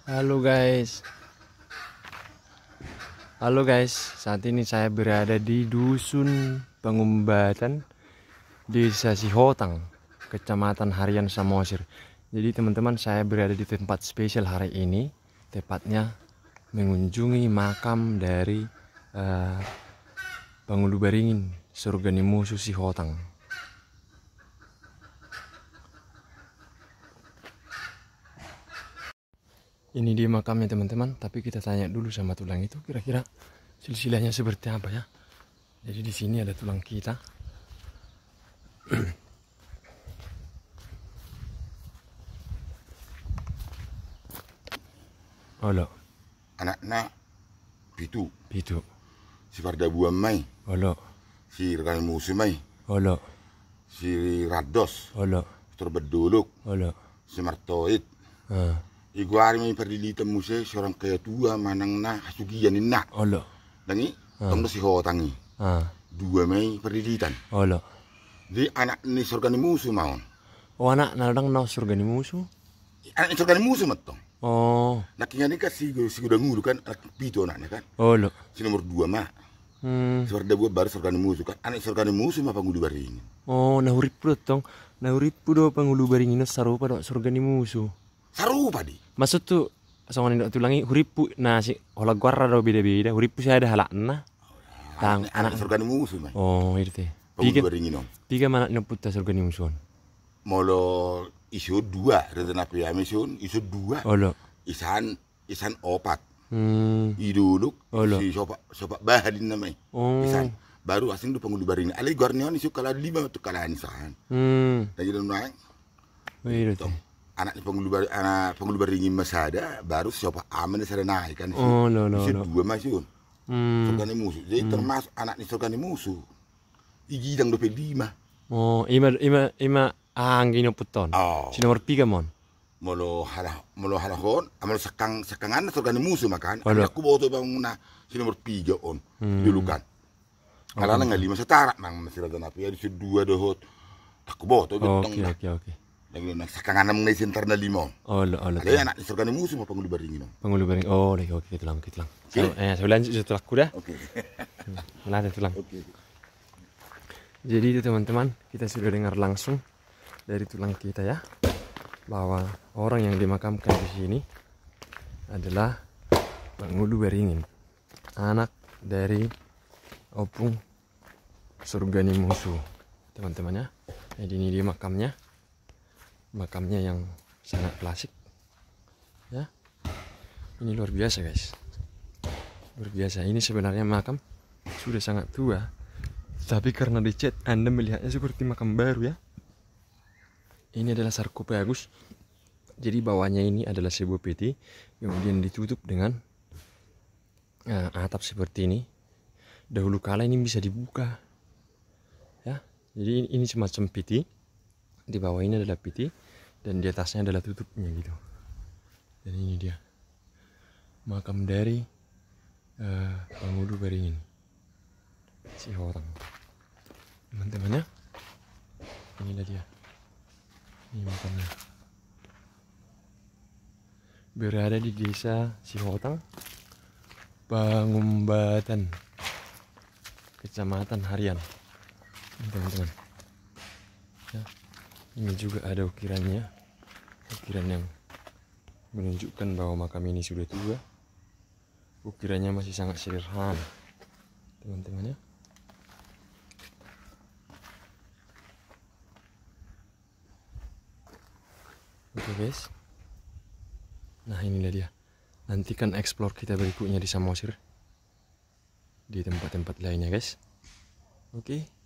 Halo guys. Saat ini saya berada di Dusun Pangumbatan, Desa Sihotang, Kecamatan Harian, Samosir. Jadi teman-teman, saya berada di tempat spesial hari ini, tepatnya mengunjungi makam dari Pangulu Baringin, Surganimusu Sihotang. Ini dia makamnya teman-teman, tapi kita tanya dulu sama tulang itu kira-kira silsilahnya seperti apa ya. Jadi di sini ada tulang kita. Olo. Anaknya pitu. Si Pardabuan mai. Olo. Si rekan musuh mai. Olo. Si Rados. Olo. Terbeduluk. Olo. Si Martoid. Iguari may perdilitan musuh seorang kaya tua manang na hasugian na. Olo. Dangi tong si Hotangi. Dua may perdilitan. Olo. Di anak ni surga ni musuh maon. Oh, anak naladang na Surganimusu. Anak ni surga ni musuh matong. Oh. Lakinya ni kasi udah nguru kan anak pitu anaknya kan. Olo. Si nomor 2 mah. Si Pardabuan baru surga ni musuh kan. Anak surga ni musuh mah Pangulu Baringin. Oh, nahurip po tong. Nahurip po do Pangulu Baringin na sarupa do Surganimusu. Sarupa di. Maksud tuh songon ndok tulangi huripu na si olah guarra do beda-beda huripu saya ada halakna. Tang anak surga ni musuh mah. Oh, itu teh. Pangulu Baringin on. Tiga mana nyebut Surganimusun. Molo isu 2 reten api amisun isu 2. Olo. Isan opat. Iduluk si sopak bahadin namanya. Isan baru asing do Pangulu Baringin. Ali gornion isu kala 5 tu kala anisan. Lagi dan naik. Itu teh. Anak Pangulu Baringin masada baru siapa aman sana naik kan. Oh, no. Isu 2 masun. Surgani musuh. Jadi termasuk anak ni surgani musuh. Igidang 25. Oh, ima anggino puton. Si nomor 3 mon. Molo halahon, amalo sekangan surgani musuh makan. Olo. Aku boto bang na si nomor 3 on. Dulu kan. Kalau nggak 5 setara mang masih rada napi ada si 2 dohot. Aku boto betong. Oke. Lagi nak sekangan nam ngai sentar na 5. Olo. Ada anak surgani musuh mau Pangulu Baringin. Pangulu Baringin. Oh, oke tulang. Saya lanjut setelah kuda. Oke. Lanjut tulang. Oke. Jadi itu teman-teman, kita sudah dengar langsung dari tulang kita ya, bahwa orang yang dimakamkan di sini adalah Pangulu Baringin, anak dari Opung Surganimusu, teman-teman ya. Jadi ini dia makamnya yang sangat klasik ya. Ini luar biasa guys, luar biasa. Ini sebenarnya makam sudah sangat tua, tapi karena dicat Anda melihatnya seperti makam baru ya. Ini adalah sarkofagus. Jadi bawahnya ini adalah sebuah peti, kemudian ditutup dengan atap seperti ini. Dahulu kala ini bisa dibuka ya. Jadi ini semacam peti. Di bawah ini adalah peti dan di atasnya adalah tutupnya gitu. Dan ini dia makam dari Pangulu Baringin Sihotang, teman-teman ya. Inilah dia, ini makamnya, berada di Desa Sihotang, Pangumbatan, Kecamatan Harian, teman-teman ya. Ini juga ada ukiran yang menunjukkan bahwa makam ini sudah tua. Ukirannya masih sangat sederhana, teman-teman ya. Oke guys, nah inilah dia. Nantikan explore kita berikutnya di Samosir, di tempat-tempat lainnya guys. Oke.